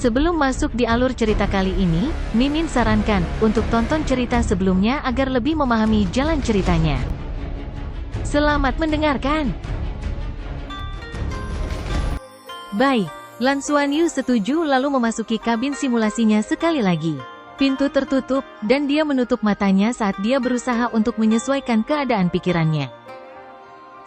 Sebelum masuk di alur cerita kali ini, Mimin sarankan untuk tonton cerita sebelumnya agar lebih memahami jalan ceritanya. Selamat mendengarkan. Baik, Lan Xuanyu setuju lalu memasuki kabin simulasinya sekali lagi. Pintu tertutup, dan dia menutup matanya saat dia berusaha untuk menyesuaikan keadaan pikirannya.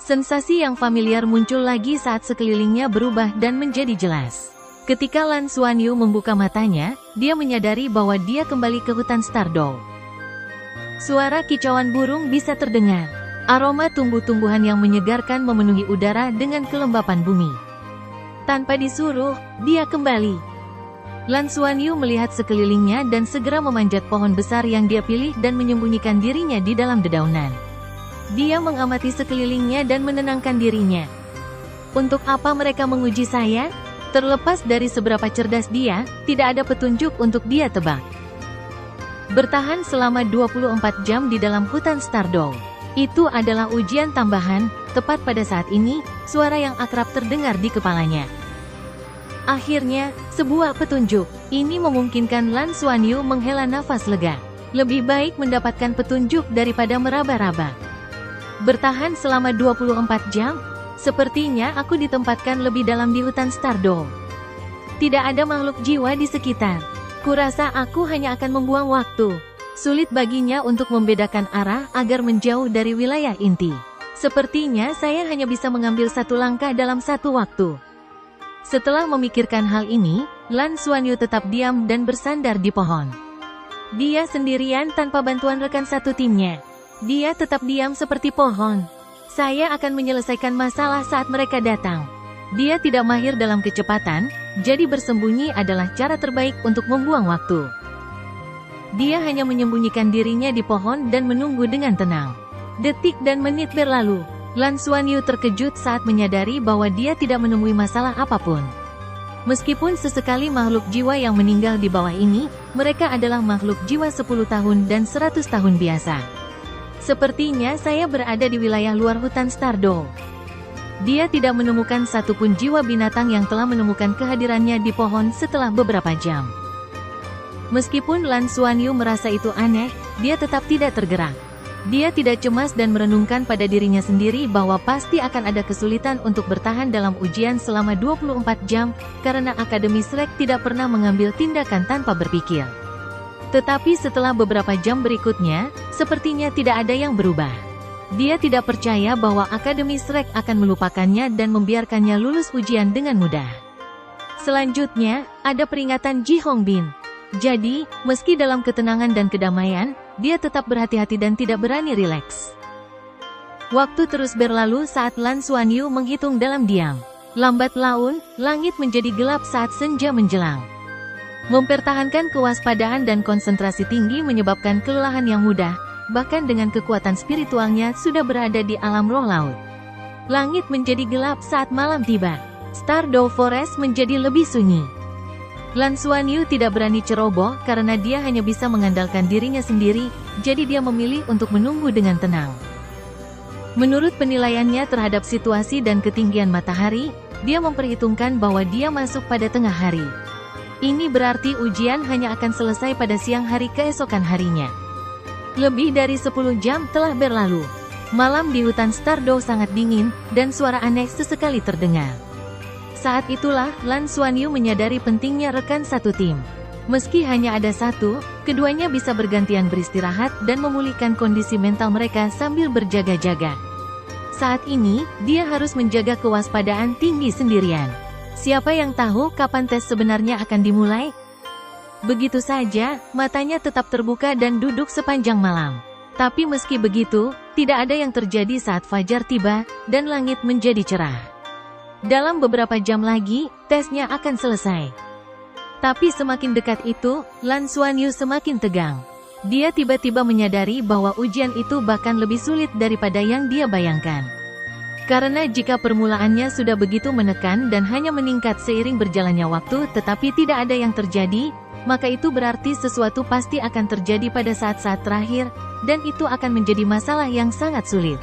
Sensasi yang familiar muncul lagi saat sekelilingnya berubah dan menjadi jelas. Ketika Lan Xuanyu membuka matanya, dia menyadari bahwa dia kembali ke hutan Stardow. Suara kicauan burung bisa terdengar. Aroma tumbuh-tumbuhan yang menyegarkan memenuhi udara dengan kelembapan bumi. Tanpa disuruh, dia kembali. Lan Xuanyu melihat sekelilingnya dan segera memanjat pohon besar yang dia pilih dan menyembunyikan dirinya di dalam dedaunan. Dia mengamati sekelilingnya dan menenangkan dirinya. Untuk apa mereka menguji saya? Terlepas dari seberapa cerdas dia, tidak ada petunjuk untuk dia tebak. Bertahan selama 24 jam di dalam hutan Stardow. Itu adalah ujian tambahan. Tepat pada saat ini, suara yang akrab terdengar di kepalanya. Akhirnya, sebuah petunjuk. Ini memungkinkan Lan Xuanyu menghela nafas lega. Lebih baik mendapatkan petunjuk daripada meraba-raba. Bertahan selama 24 jam? Sepertinya aku ditempatkan lebih dalam di hutan Stardow. Tidak ada makhluk jiwa di sekitar. Kurasa aku hanya akan membuang waktu. Sulit baginya untuk membedakan arah agar menjauh dari wilayah inti. Sepertinya saya hanya bisa mengambil satu langkah dalam satu waktu. Setelah memikirkan hal ini, Lan Xuanyu tetap diam dan bersandar di pohon. Dia sendirian tanpa bantuan rekan satu timnya. Dia tetap diam seperti pohon. Saya akan menyelesaikan masalah saat mereka datang. Dia tidak mahir dalam kecepatan, jadi bersembunyi adalah cara terbaik untuk membuang waktu. Dia hanya menyembunyikan dirinya di pohon dan menunggu dengan tenang. Detik dan menit berlalu. Lan Xuanyu terkejut saat menyadari bahwa dia tidak menemui masalah apapun. Meskipun sesekali makhluk jiwa yang meninggal di bawah ini, mereka adalah makhluk jiwa 10 tahun dan 100 tahun biasa. Sepertinya saya berada di wilayah luar hutan Stardow. Dia tidak menemukan satupun jiwa binatang yang telah menemukan kehadirannya di pohon setelah beberapa jam. Meskipun Lan Xuanyu merasa itu aneh, dia tetap tidak tergerak. Dia tidak cemas dan merenungkan pada dirinya sendiri bahwa pasti akan ada kesulitan untuk bertahan dalam ujian selama 24 jam, karena Akademi Shrek tidak pernah mengambil tindakan tanpa berpikir. Tetapi setelah beberapa jam berikutnya, sepertinya tidak ada yang berubah. Dia tidak percaya bahwa Akademi Shrek akan melupakannya dan membiarkannya lulus ujian dengan mudah. Selanjutnya, ada peringatan Ji Hongbin. Jadi, meski dalam ketenangan dan kedamaian, dia tetap berhati-hati dan tidak berani rileks. Waktu terus berlalu saat Lan Xuanyu menghitung dalam diam. Lambat laun, langit menjadi gelap saat senja menjelang. Mempertahankan kewaspadaan dan konsentrasi tinggi menyebabkan kelelahan yang mudah, bahkan dengan kekuatan spiritualnya sudah berada di alam roh laut. Langit menjadi gelap saat malam tiba. Stardow Forest menjadi lebih sunyi. Lan Xuanyu tidak berani ceroboh karena dia hanya bisa mengandalkan dirinya sendiri, jadi dia memilih untuk menunggu dengan tenang. Menurut penilaiannya terhadap situasi dan ketinggian matahari, dia memperhitungkan bahwa dia masuk pada tengah hari. Ini berarti ujian hanya akan selesai pada siang hari keesokan harinya. Lebih dari 10 jam telah berlalu. Malam di hutan Stardow sangat dingin, dan suara aneh sesekali terdengar. Saat itulah, Lan Xuanyu menyadari pentingnya rekan satu tim. Meski hanya ada satu, keduanya bisa bergantian beristirahat dan memulihkan kondisi mental mereka sambil berjaga-jaga. Saat ini, dia harus menjaga kewaspadaan tinggi sendirian. Siapa yang tahu kapan tes sebenarnya akan dimulai? Begitu saja, matanya tetap terbuka dan duduk sepanjang malam. Tapi meski begitu, tidak ada yang terjadi saat fajar tiba, dan langit menjadi cerah. Dalam beberapa jam lagi, tesnya akan selesai. Tapi semakin dekat itu, Lan Xuanyu semakin tegang. Dia tiba-tiba menyadari bahwa ujian itu bahkan lebih sulit daripada yang dia bayangkan. Karena jika permulaannya sudah begitu menekan dan hanya meningkat seiring berjalannya waktu tetapi tidak ada yang terjadi, maka itu berarti sesuatu pasti akan terjadi pada saat-saat terakhir, dan itu akan menjadi masalah yang sangat sulit.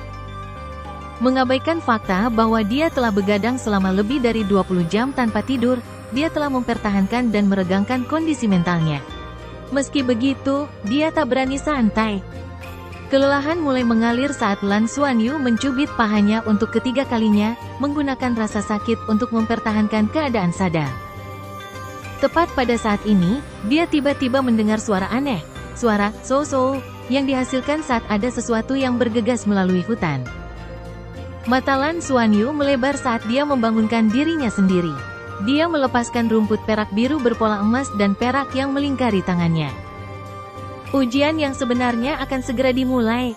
Mengabaikan fakta bahwa dia telah begadang selama lebih dari 20 jam tanpa tidur, dia telah mempertahankan dan meregangkan kondisi mentalnya. Meski begitu, dia tak berani santai. Kelelahan mulai mengalir saat Lan Xuanyu mencubit pahanya untuk ketiga kalinya, menggunakan rasa sakit untuk mempertahankan keadaan sadar. Tepat pada saat ini, dia tiba-tiba mendengar suara aneh, suara so-so, yang dihasilkan saat ada sesuatu yang bergegas melalui hutan. Mata Lan Xuanyu melebar saat dia membangunkan dirinya sendiri. Dia melepaskan rumput perak biru berpola emas dan perak yang melingkari tangannya. Ujian yang sebenarnya akan segera dimulai.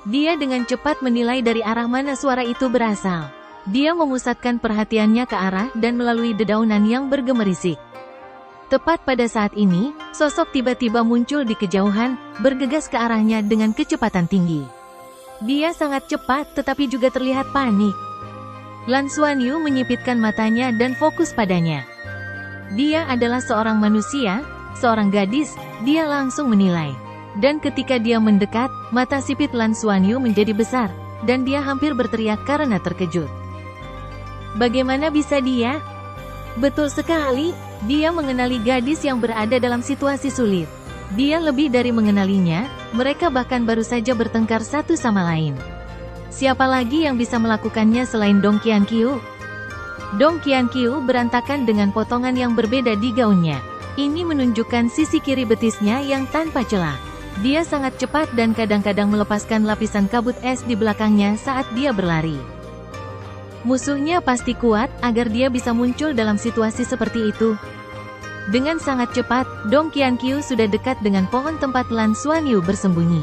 Dia dengan cepat menilai dari arah mana suara itu berasal. Dia memusatkan perhatiannya ke arah dan melalui dedaunan yang bergemerisik. Tepat pada saat ini, sosok tiba-tiba muncul di kejauhan, bergegas ke arahnya dengan kecepatan tinggi. Dia sangat cepat tetapi juga terlihat panik. Lan Xuanyu menyipitkan matanya dan fokus padanya. Dia adalah seorang manusia, seorang gadis, dia langsung menilai. Dan ketika dia mendekat, mata sipit Lan Xuanyu menjadi besar, dan dia hampir berteriak karena terkejut. Bagaimana bisa dia? Betul sekali, dia mengenali gadis yang berada dalam situasi sulit. Dia lebih dari mengenalinya, mereka bahkan baru saja bertengkar satu sama lain. Siapa lagi yang bisa melakukannya selain Dong Qianqiu? Dong Qianqiu berantakan dengan potongan yang berbeda di gaunnya. Ini menunjukkan sisi kiri betisnya yang tanpa celah. Dia sangat cepat dan kadang-kadang melepaskan lapisan kabut es di belakangnya saat dia berlari. Musuhnya pasti kuat agar dia bisa muncul dalam situasi seperti itu. Dengan sangat cepat, Dong Qianqiu sudah dekat dengan pohon tempat Lan Xuanyu bersembunyi.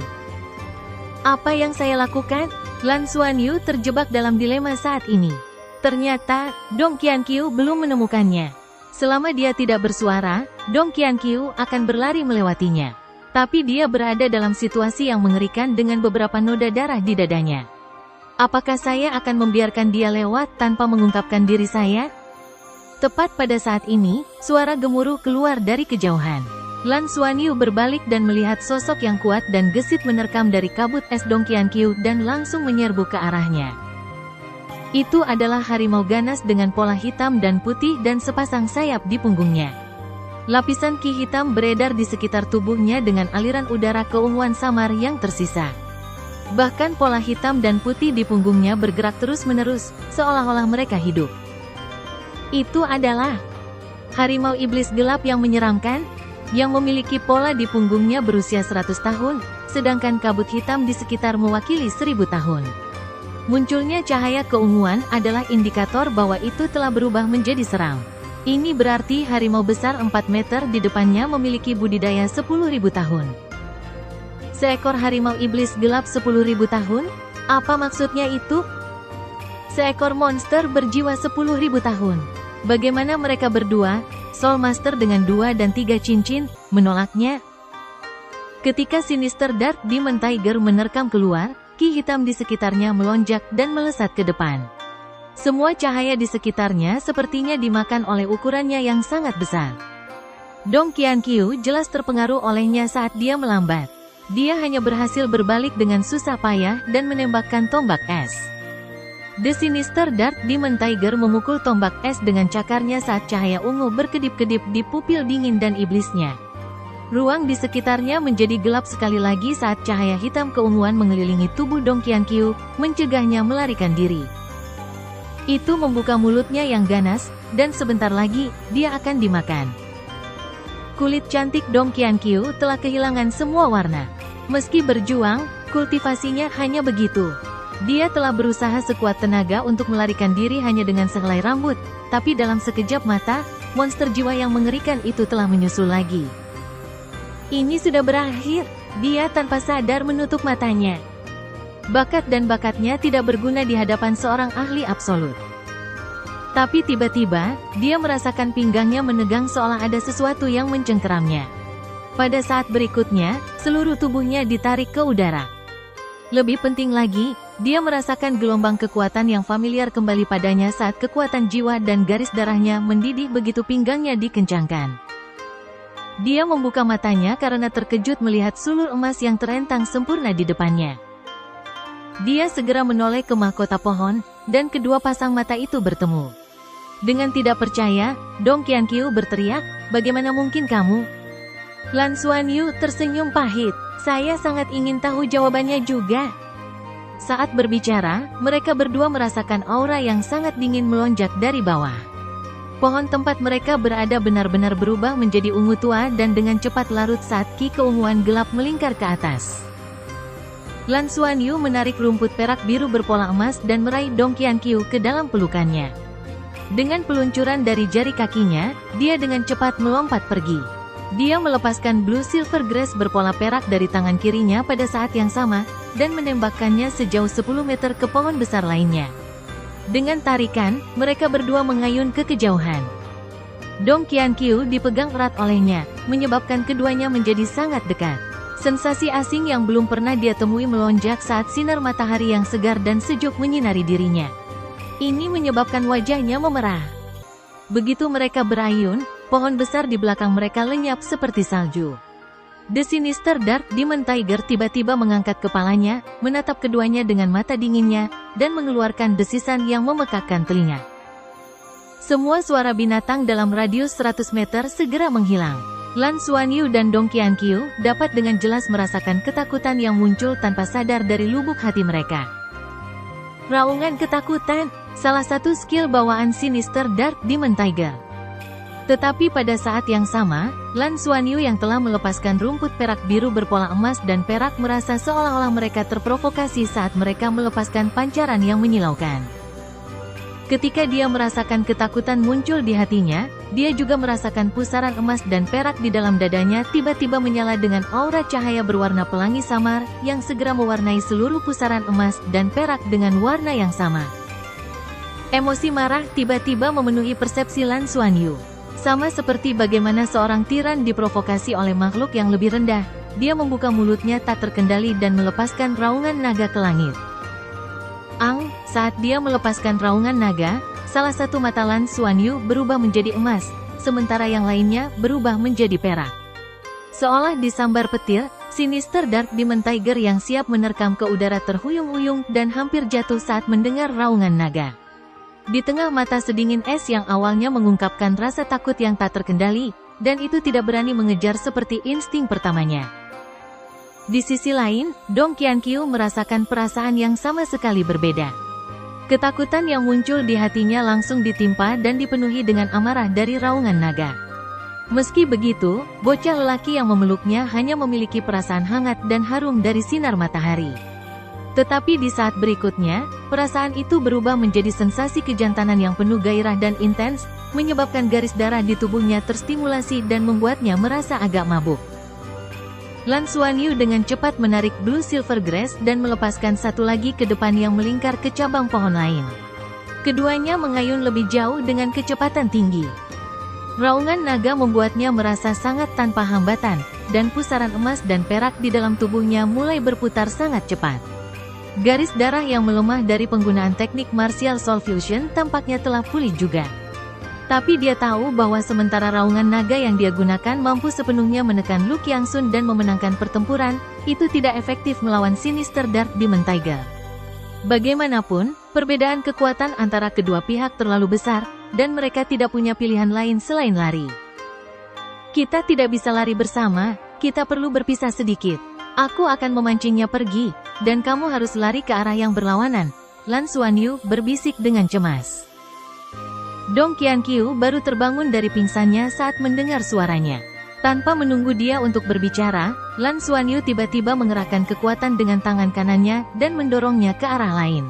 Apa yang saya lakukan? Lan Xuanyu terjebak dalam dilema saat ini. Ternyata, Dong Qianqiu belum menemukannya. Selama dia tidak bersuara, Dong Qianqiu akan berlari melewatinya. Tapi dia berada dalam situasi yang mengerikan dengan beberapa noda darah di dadanya. Apakah saya akan membiarkan dia lewat tanpa mengungkapkan diri saya? Tepat pada saat ini, suara gemuruh keluar dari kejauhan. Lan Xuanyu berbalik dan melihat sosok yang kuat dan gesit menerkam dari kabut es Dong Qianqiu dan langsung menyerbu ke arahnya. Itu adalah harimau ganas dengan pola hitam dan putih dan sepasang sayap di punggungnya. Lapisan ki hitam beredar di sekitar tubuhnya dengan aliran udara keunguan samar yang tersisa. Bahkan pola hitam dan putih di punggungnya bergerak terus-menerus, seolah-olah mereka hidup. Itu adalah harimau iblis gelap yang menyeramkan, yang memiliki pola di punggungnya berusia 100 tahun, sedangkan kabut hitam di sekitar mewakili 1000 tahun. Munculnya cahaya keunguan adalah indikator bahwa itu telah berubah menjadi seram. Ini berarti harimau besar 4 meter di depannya memiliki budidaya 10.000 tahun. Seekor harimau iblis gelap 10.000 tahun? Apa maksudnya itu? Seekor monster berjiwa 10.000 tahun. Bagaimana mereka berdua, Soul Master dengan 2 dan 3 cincin, menolaknya? Ketika Sinister Dark Demon Tiger menerkam keluar, ki hitam di sekitarnya melonjak dan melesat ke depan. Semua cahaya di sekitarnya sepertinya dimakan oleh ukurannya yang sangat besar. Dong Qianqiu jelas terpengaruh olehnya saat dia melambat. Dia hanya berhasil berbalik dengan susah payah dan menembakkan tombak es. The Sinister Dark Demon Tiger memukul tombak es dengan cakarnya saat cahaya ungu berkedip-kedip di pupil dingin dan iblisnya. Ruang di sekitarnya menjadi gelap sekali lagi saat cahaya hitam keunguan mengelilingi tubuh Dong Qianqiu, mencegahnya melarikan diri. Itu membuka mulutnya yang ganas, dan sebentar lagi, dia akan dimakan. Kulit cantik Dong Qianqiu telah kehilangan semua warna. Meski berjuang, kultivasinya hanya begitu. Dia telah berusaha sekuat tenaga untuk melarikan diri hanya dengan sehelai rambut, tapi dalam sekejap mata, monster jiwa yang mengerikan itu telah menyusul lagi. Ini sudah berakhir, dia tanpa sadar menutup matanya. Bakat dan bakatnya tidak berguna di hadapan seorang ahli absolut. Tapi tiba-tiba, dia merasakan pinggangnya menegang seolah ada sesuatu yang mencengkeramnya. Pada saat berikutnya, seluruh tubuhnya ditarik ke udara. Lebih penting lagi, dia merasakan gelombang kekuatan yang familiar kembali padanya saat kekuatan jiwa dan garis darahnya mendidih begitu pinggangnya dikencangkan. Dia membuka matanya karena terkejut melihat sulur emas yang terentang sempurna di depannya. Dia segera menoleh ke mahkota pohon, dan kedua pasang mata itu bertemu. Dengan tidak percaya, Dong Qianqiu berteriak, "Bagaimana mungkin kamu?" Lan Xuanyu tersenyum pahit, "Saya sangat ingin tahu jawabannya juga." Saat berbicara, mereka berdua merasakan aura yang sangat dingin melonjak dari bawah. Pohon tempat mereka berada benar-benar berubah menjadi ungu tua dan dengan cepat larut saat ki keunguan gelap melingkar ke atas. Lan Xuanyu menarik rumput perak biru berpola emas dan meraih Dong Qianqiu ke dalam pelukannya. Dengan peluncuran dari jari kakinya, dia dengan cepat melompat pergi. Dia melepaskan Blue Silver Grass berpola perak dari tangan kirinya pada saat yang sama, dan menembakkannya sejauh 10 meter ke pohon besar lainnya. Dengan tarikan, mereka berdua mengayun ke kejauhan. Dong Qianqiu dipegang erat olehnya, menyebabkan keduanya menjadi sangat dekat. Sensasi asing yang belum pernah dia temui melonjak saat sinar matahari yang segar dan sejuk menyinari dirinya. Ini menyebabkan wajahnya memerah. Begitu mereka berayun, pohon besar di belakang mereka lenyap seperti salju. The Sinister Dark Demon Tiger tiba-tiba mengangkat kepalanya, menatap keduanya dengan mata dinginnya, dan mengeluarkan desisan yang memekakkan telinga. Semua suara binatang dalam radius 100 meter segera menghilang. Lan Xuanyu dan Dong Qianqiu dapat dengan jelas merasakan ketakutan yang muncul tanpa sadar dari lubuk hati mereka. Raungan ketakutan, salah satu skill bawaan Sinister Dark Demon Tiger. Tetapi pada saat yang sama, Lan Xuanyu yang telah melepaskan rumput perak biru berpola emas dan perak merasa seolah-olah mereka terprovokasi saat mereka melepaskan pancaran yang menyilaukan. Ketika dia merasakan ketakutan muncul di hatinya, dia juga merasakan pusaran emas dan perak di dalam dadanya tiba-tiba menyala dengan aura cahaya berwarna pelangi samar, yang segera mewarnai seluruh pusaran emas dan perak dengan warna yang sama. Emosi marah tiba-tiba memenuhi persepsi Lan Xuanyu. Sama seperti bagaimana seorang tiran diprovokasi oleh makhluk yang lebih rendah, dia membuka mulutnya tak terkendali dan melepaskan raungan naga ke langit. Saat dia melepaskan raungan naga, salah satu mata Lan Xuanyu berubah menjadi emas, sementara yang lainnya berubah menjadi perak. Seolah disambar petir, Sinister Dark Demon Tiger yang siap menerkam ke udara terhuyung-huyung dan hampir jatuh saat mendengar raungan naga. Di tengah mata sedingin es yang awalnya mengungkapkan rasa takut yang tak terkendali, dan itu tidak berani mengejar seperti insting pertamanya. Di sisi lain, Dong Qianqiu merasakan perasaan yang sama sekali berbeda. Ketakutan yang muncul di hatinya langsung ditimpa dan dipenuhi dengan amarah dari raungan naga. Meski begitu, bocah lelaki yang memeluknya hanya memiliki perasaan hangat dan harum dari sinar matahari. Tetapi di saat berikutnya, perasaan itu berubah menjadi sensasi kejantanan yang penuh gairah dan intens, menyebabkan garis darah di tubuhnya terstimulasi dan membuatnya merasa agak mabuk. Lan Xuanyu dengan cepat menarik Blue Silver Grass dan melepaskan satu lagi ke depan yang melingkar ke cabang pohon lain. Keduanya mengayun lebih jauh dengan kecepatan tinggi. Raungan naga membuatnya merasa sangat tanpa hambatan, dan pusaran emas dan perak di dalam tubuhnya mulai berputar sangat cepat. Garis darah yang melemah dari penggunaan teknik Martial Soul Fusion tampaknya telah pulih juga. Tapi dia tahu bahwa sementara raungan naga yang dia gunakan mampu sepenuhnya menekan Lu Qiangsun dan memenangkan pertempuran, itu tidak efektif melawan Sinister Dark Demon Tiger. Bagaimanapun, perbedaan kekuatan antara kedua pihak terlalu besar, dan mereka tidak punya pilihan lain selain lari. Kita tidak bisa lari bersama, kita perlu berpisah sedikit. Aku akan memancingnya pergi, dan kamu harus lari ke arah yang berlawanan, Lan Xuanyu berbisik dengan cemas. Dong Qianqiu baru terbangun dari pingsannya saat mendengar suaranya. Tanpa menunggu dia untuk berbicara, Lan Xuanyu tiba-tiba mengerahkan kekuatan dengan tangan kanannya dan mendorongnya ke arah lain.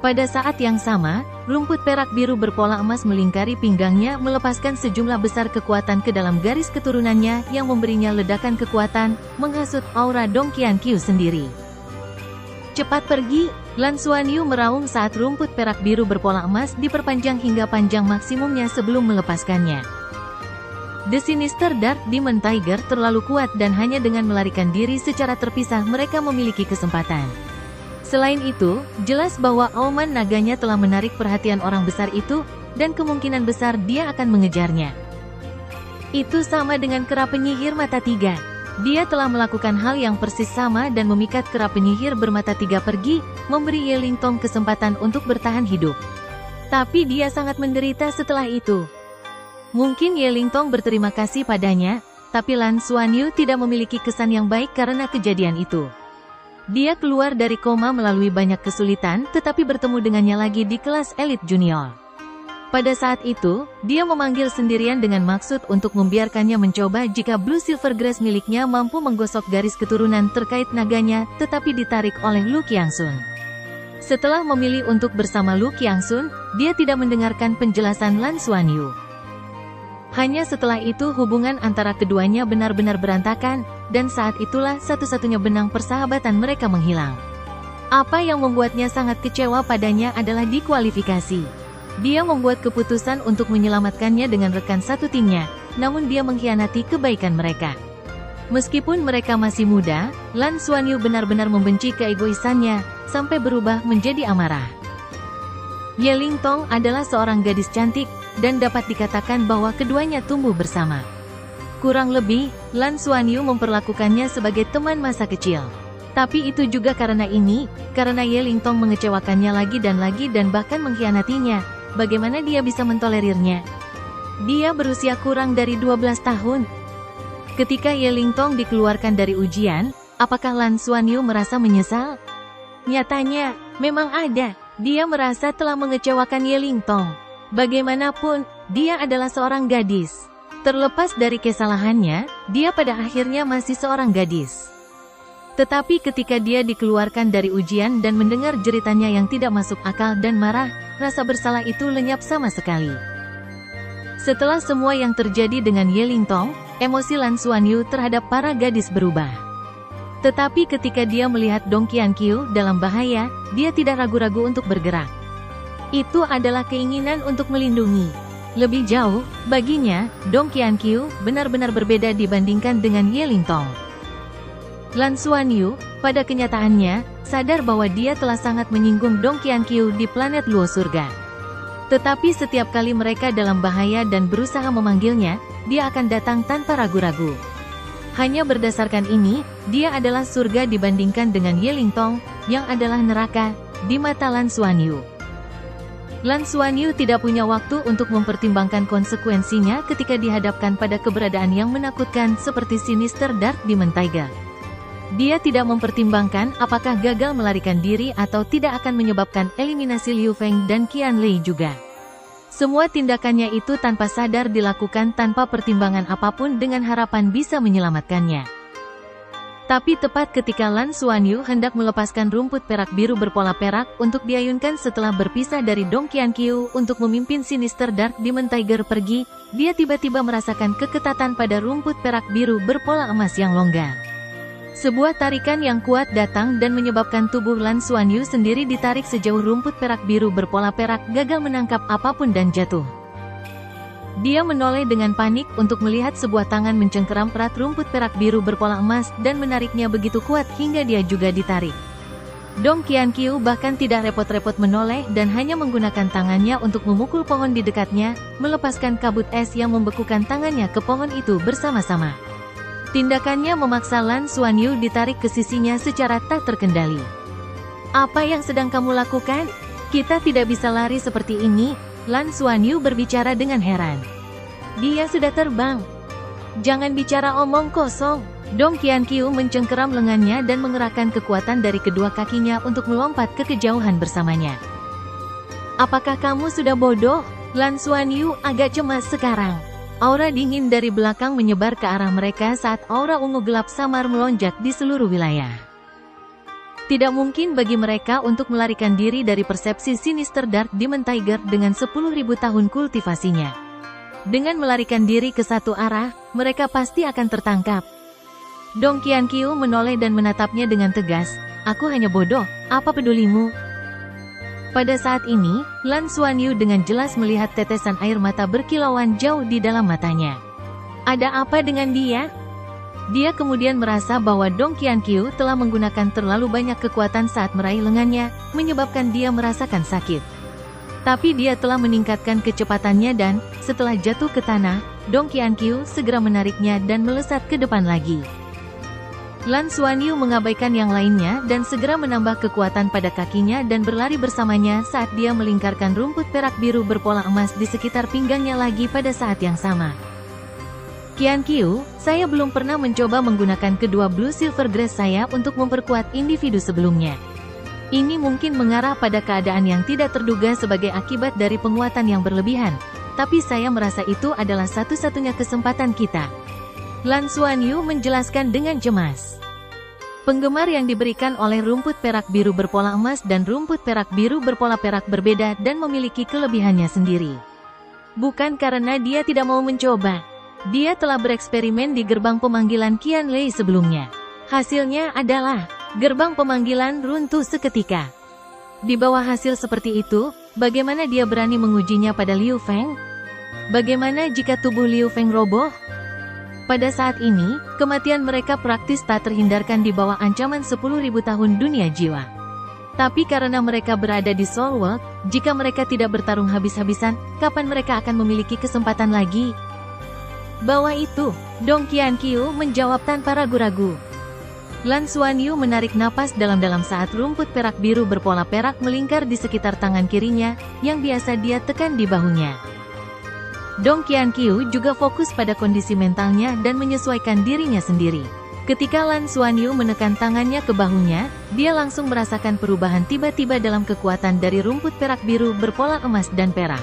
Pada saat yang sama, rumput perak biru berpola emas melingkari pinggangnya melepaskan sejumlah besar kekuatan ke dalam garis keturunannya yang memberinya ledakan kekuatan, menghasut aura Dong Qianqiu sendiri. Cepat pergi! Lan Xuanyu meraung saat rumput perak biru berpola emas diperpanjang hingga panjang maksimumnya sebelum melepaskannya. The Sinister Dark Demon Tiger terlalu kuat dan hanya dengan melarikan diri secara terpisah mereka memiliki kesempatan. Selain itu, jelas bahwa auman naganya telah menarik perhatian orang besar itu, dan kemungkinan besar dia akan mengejarnya. Itu sama dengan kera penyihir mata tiga. Dia telah melakukan hal yang persis sama dan memikat kera penyihir bermata tiga pergi, memberi Ye Ling Tong kesempatan untuk bertahan hidup. Tapi dia sangat menderita setelah itu. Mungkin Ye Lingtong berterima kasih padanya, tapi Lan Xuanyu tidak memiliki kesan yang baik karena kejadian itu. Dia keluar dari koma melalui banyak kesulitan, tetapi bertemu dengannya lagi di kelas elit junior. Pada saat itu, dia memanggil sendirian dengan maksud untuk membiarkannya mencoba jika Blue Silver Grass miliknya mampu menggosok garis keturunan terkait naganya, tetapi ditarik oleh Lu Qiangsun. Setelah memilih untuk bersama Lu Qiangsun, dia tidak mendengarkan penjelasan Lan Xuanyu. Hanya setelah itu hubungan antara keduanya benar-benar berantakan, dan saat itulah satu-satunya benang persahabatan mereka menghilang. Apa yang membuatnya sangat kecewa padanya adalah di kualifikasi. Dia membuat keputusan untuk menyelamatkannya dengan rekan satu timnya, namun dia mengkhianati kebaikan mereka. Meskipun mereka masih muda, Lan Xuanyu benar-benar membenci keegoisannya, sampai berubah menjadi amarah. Ye Lingtong adalah seorang gadis cantik, dan dapat dikatakan bahwa keduanya tumbuh bersama. Kurang lebih, Lan Xuanyu memperlakukannya sebagai teman masa kecil. Tapi itu juga karena Ye Lingtong mengecewakannya lagi dan bahkan mengkhianatinya. Bagaimana dia bisa mentolerirnya? Dia berusia kurang dari 12 tahun. Ketika Ye Lingtong dikeluarkan dari ujian, apakah Lan Xuanyu merasa menyesal? Nyatanya, memang ada. Dia merasa telah mengecewakan Ye Lingtong. Bagaimanapun, dia adalah seorang gadis. Terlepas dari kesalahannya, dia pada akhirnya masih seorang gadis. Tetapi ketika dia dikeluarkan dari ujian dan mendengar jeritannya yang tidak masuk akal dan marah, rasa bersalah itu lenyap sama sekali. Setelah semua yang terjadi dengan Ye Lingtong, emosi Lan Xuanyu terhadap para gadis berubah. Tetapi ketika dia melihat Dong Qianqiu dalam bahaya, dia tidak ragu-ragu untuk bergerak. Itu adalah keinginan untuk melindungi. Lebih jauh, baginya, Dong Qianqiu benar-benar berbeda dibandingkan dengan Ye Lingtong. Lan Xuanyu, pada kenyataannya, sadar bahwa dia telah sangat menyinggung Dong Qianqiu di planet Luo Surga. Tetapi setiap kali mereka dalam bahaya dan berusaha memanggilnya, dia akan datang tanpa ragu-ragu. Hanya berdasarkan ini, dia adalah surga dibandingkan dengan Ye Lingtong, yang adalah neraka, di mata Lan Xuanyu. Lan Xuanyu tidak punya waktu untuk mempertimbangkan konsekuensinya ketika dihadapkan pada keberadaan yang menakutkan seperti Sinister Dark Demon Tiger. Dia tidak mempertimbangkan apakah gagal melarikan diri atau tidak akan menyebabkan eliminasi Liu Feng dan Qian Lei juga. Semua tindakannya itu tanpa sadar dilakukan tanpa pertimbangan apapun dengan harapan bisa menyelamatkannya. Tapi tepat ketika Lan Xuanyu hendak melepaskan rumput perak biru berpola perak untuk diayunkan setelah berpisah dari Dong Qianqiu untuk memimpin Sinister Dark Demon Tiger pergi, dia tiba-tiba merasakan keketatan pada rumput perak biru berpola emas yang longgar. Sebuah tarikan yang kuat datang dan menyebabkan tubuh Lan Xuanyu sendiri ditarik sejauh rumput perak biru berpola perak gagal menangkap apapun dan jatuh. Dia menoleh dengan panik untuk melihat sebuah tangan mencengkeram erat rumput perak biru berpola emas dan menariknya begitu kuat hingga dia juga ditarik. Dong Qianqiu bahkan tidak repot-repot menoleh dan hanya menggunakan tangannya untuk memukul pohon di dekatnya, melepaskan kabut es yang membekukan tangannya ke pohon itu bersama-sama. Tindakannya memaksa Lan Xuanyu ditarik ke sisinya secara tak terkendali. "Apa yang sedang kamu lakukan? Kita tidak bisa lari seperti ini," Lan Xuanyu berbicara dengan heran. "Dia sudah terbang. Jangan bicara omong kosong." Dong Qianqiu mencengkeram lengannya dan mengerahkan kekuatan dari kedua kakinya untuk melompat ke kejauhan bersamanya. "Apakah kamu sudah bodoh?" Lan Xuanyu agak cemas sekarang. Aura dingin dari belakang menyebar ke arah mereka saat aura ungu gelap samar melonjak di seluruh wilayah. Tidak mungkin bagi mereka untuk melarikan diri dari persepsi Sinister Dark Demon Tiger dengan 10.000 tahun kultivasinya. Dengan melarikan diri ke satu arah, mereka pasti akan tertangkap. Dong Qianqiu menoleh dan menatapnya dengan tegas. "Aku hanya bodoh, apa pedulimu?" Pada saat ini, Lan Xuanyu dengan jelas melihat tetesan air mata berkilauan jauh di dalam matanya. Ada apa dengan dia? Dia kemudian merasa bahwa Dong Qianqiu telah menggunakan terlalu banyak kekuatan saat meraih lengannya, menyebabkan dia merasakan sakit. Tapi dia telah meningkatkan kecepatannya dan, setelah jatuh ke tanah, Dong Qianqiu segera menariknya dan melesat ke depan lagi. Lan Xuanyu mengabaikan yang lainnya dan segera menambah kekuatan pada kakinya dan berlari bersamanya saat dia melingkarkan rumput perak biru berpola emas di sekitar pinggangnya lagi pada saat yang sama. Qian Qiu, saya belum pernah mencoba menggunakan kedua Blue Silver Grass saya untuk memperkuat individu sebelumnya. Ini mungkin mengarah pada keadaan yang tidak terduga sebagai akibat dari penguatan yang berlebihan, tapi saya merasa itu adalah satu-satunya kesempatan kita. Lan Xuanyu menjelaskan dengan cemas. Penggemar yang diberikan oleh rumput perak biru berpola emas dan rumput perak biru berpola perak berbeda dan memiliki kelebihannya sendiri. Bukan karena dia tidak mau mencoba. Dia telah bereksperimen di gerbang pemanggilan Qianlei sebelumnya. Hasilnya adalah, gerbang pemanggilan runtuh seketika. Di bawah hasil seperti itu, bagaimana dia berani mengujinya pada Liu Feng? Bagaimana jika tubuh Liu Feng roboh? Pada saat ini, kematian mereka praktis tak terhindarkan di bawah ancaman 10.000 tahun dunia jiwa. Tapi karena mereka berada di Soul World, jika mereka tidak bertarung habis-habisan, kapan mereka akan memiliki kesempatan lagi? Bawah itu, Dong Qian Qiu menjawab tanpa ragu-ragu. Lan Xuanyu menarik napas dalam-dalam saat rumput perak biru berpola perak melingkar di sekitar tangan kirinya, yang biasa dia tekan di bahunya. Dong Qian Qiu juga fokus pada kondisi mentalnya dan menyesuaikan dirinya sendiri. Ketika Lan Xuanyu menekan tangannya ke bahunya, dia langsung merasakan perubahan tiba-tiba dalam kekuatan dari rumput perak biru berpola emas dan perak.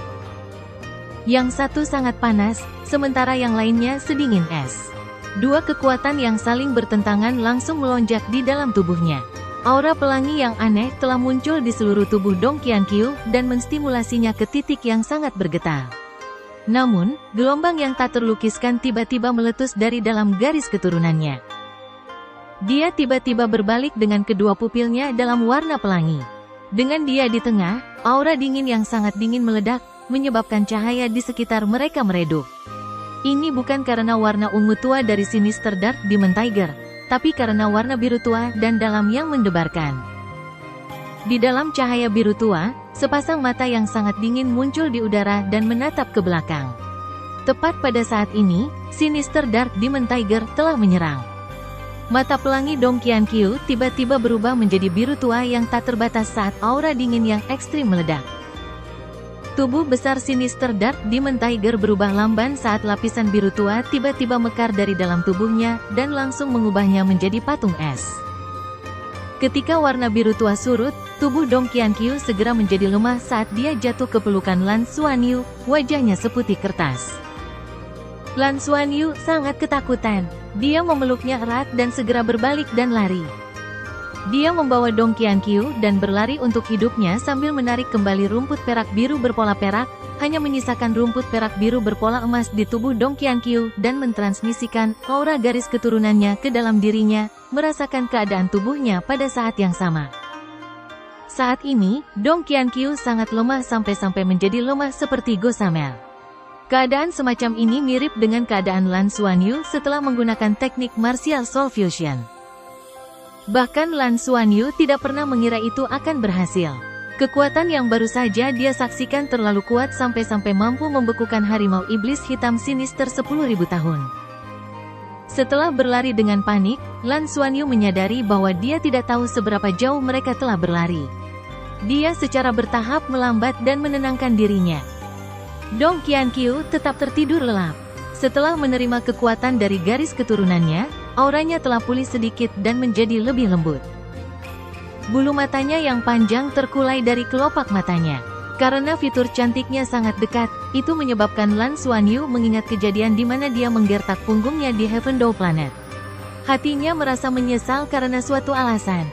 Yang satu sangat panas, sementara yang lainnya sedingin es. Dua kekuatan yang saling bertentangan langsung melonjak di dalam tubuhnya. Aura pelangi yang aneh telah muncul di seluruh tubuh Dong Qian Qiu dan menstimulasinya ke titik yang sangat bergetar. Namun, gelombang yang tak terlukiskan tiba-tiba meletus dari dalam garis keturunannya. Dia tiba-tiba berbalik dengan kedua pupilnya dalam warna pelangi. Dengan dia di tengah, aura dingin yang sangat dingin meledak, menyebabkan cahaya di sekitar mereka meredup. Ini bukan karena warna ungu tua dari Sinister Dark Demon Tiger, tapi karena warna biru tua dan dalam yang mendebarkan. Di dalam cahaya biru tua, sepasang mata yang sangat dingin muncul di udara dan menatap ke belakang. Tepat pada saat ini, Sinister Dark Demon Tiger telah menyerang. Mata pelangi Dong Qian Qiu tiba-tiba berubah menjadi biru tua yang tak terbatas saat aura dingin yang ekstrim meledak. Tubuh besar Sinister Dark Demon Tiger berubah lamban saat lapisan biru tua tiba-tiba mekar dari dalam tubuhnya dan langsung mengubahnya menjadi patung es. Ketika warna biru tua surut, tubuh Dong Qian Qiu segera menjadi lemah saat dia jatuh ke pelukan Lan Xuanyu, wajahnya seputih kertas. Lan Xuanyu sangat ketakutan. Dia memeluknya erat dan segera berbalik dan lari. Dia membawa Dong Qian Qiu dan berlari untuk hidupnya sambil menarik kembali rumput perak biru berpola perak, hanya menyisakan rumput perak biru berpola emas di tubuh Dong Qian Qiu dan mentransmisikan aura garis keturunannya ke dalam dirinya, merasakan keadaan tubuhnya pada saat yang sama. Saat ini, Dong Qian Qiu sangat lemah sampai-sampai menjadi lemah seperti Gossamer. Keadaan semacam ini mirip dengan keadaan Lan Xuanyu setelah menggunakan teknik Martial Soul Fusion. Bahkan Lan Xuanyu tidak pernah mengira itu akan berhasil. Kekuatan yang baru saja dia saksikan terlalu kuat sampai-sampai mampu membekukan harimau iblis hitam sinister 10.000 tahun. Setelah berlari dengan panik, Lan Xuanyu menyadari bahwa dia tidak tahu seberapa jauh mereka telah berlari. Dia secara bertahap melambat dan menenangkan dirinya. Dong Qian Qiu tetap tertidur lelap. Setelah menerima kekuatan dari garis keturunannya, auranya telah pulih sedikit dan menjadi lebih lembut. Bulu matanya yang panjang terkulai dari kelopak matanya. Karena fitur cantiknya sangat dekat, itu menyebabkan Lan Xuanyu mengingat kejadian di mana dia menggertak punggungnya di Heaven Door Planet. Hatinya merasa menyesal karena suatu alasan.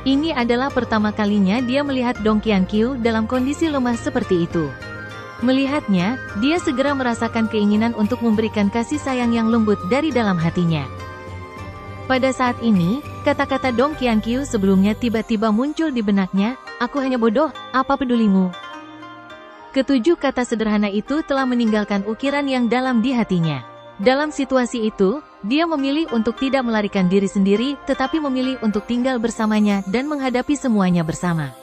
Ini adalah pertama kalinya dia melihat Dong Qian Qiu dalam kondisi lemah seperti itu. Melihatnya, dia segera merasakan keinginan untuk memberikan kasih sayang yang lembut dari dalam hatinya. Pada saat ini, kata-kata Dong Qian Qiu sebelumnya tiba-tiba muncul di benaknya, "Aku hanya bodoh, apa pedulimu?" Ketujuh kata sederhana itu telah meninggalkan ukiran yang dalam di hatinya. Dalam situasi itu, dia memilih untuk tidak melarikan diri sendiri, tetapi memilih untuk tinggal bersamanya dan menghadapi semuanya bersama.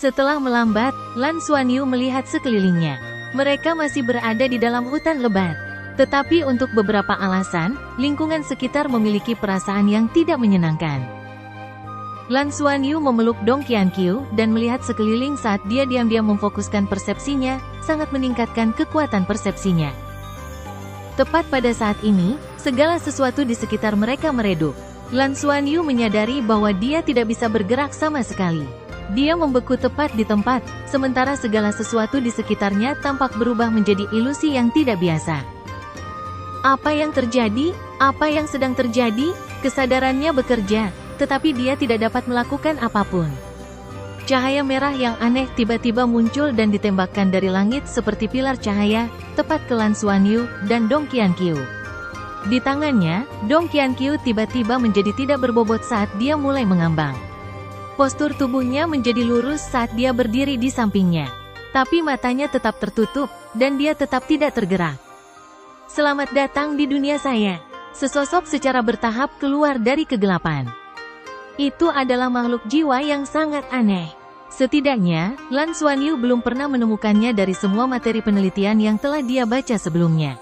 Setelah melambat, Lan Xuanyu melihat sekelilingnya. Mereka masih berada di dalam hutan lebat. Tetapi untuk beberapa alasan, lingkungan sekitar memiliki perasaan yang tidak menyenangkan. Lan Xuanyu memeluk Dong Qianqiu dan melihat sekeliling saat dia diam-diam memfokuskan persepsinya, sangat meningkatkan kekuatan persepsinya. Tepat pada saat ini, segala sesuatu di sekitar mereka meredup. Lan Xuanyu menyadari bahwa dia tidak bisa bergerak sama sekali. Dia membeku tepat di tempat, sementara segala sesuatu di sekitarnya tampak berubah menjadi ilusi yang tidak biasa. Apa yang terjadi? Apa yang sedang terjadi? Kesadarannya bekerja, tetapi dia tidak dapat melakukan apapun. Cahaya merah yang aneh tiba-tiba muncul dan ditembakkan dari langit seperti pilar cahaya, tepat ke Lan Xuanyu dan Dong Qianqiu. Di tangannya, Dong Qianqiu tiba-tiba menjadi tidak berbobot saat dia mulai mengambang. Postur tubuhnya menjadi lurus saat dia berdiri di sampingnya. Tapi matanya tetap tertutup, dan dia tetap tidak tergerak. Selamat datang di dunia saya. Sesosok secara bertahap keluar dari kegelapan. Itu adalah makhluk jiwa yang sangat aneh. Setidaknya, Lan Xuanyu belum pernah menemukannya dari semua materi penelitian yang telah dia baca sebelumnya.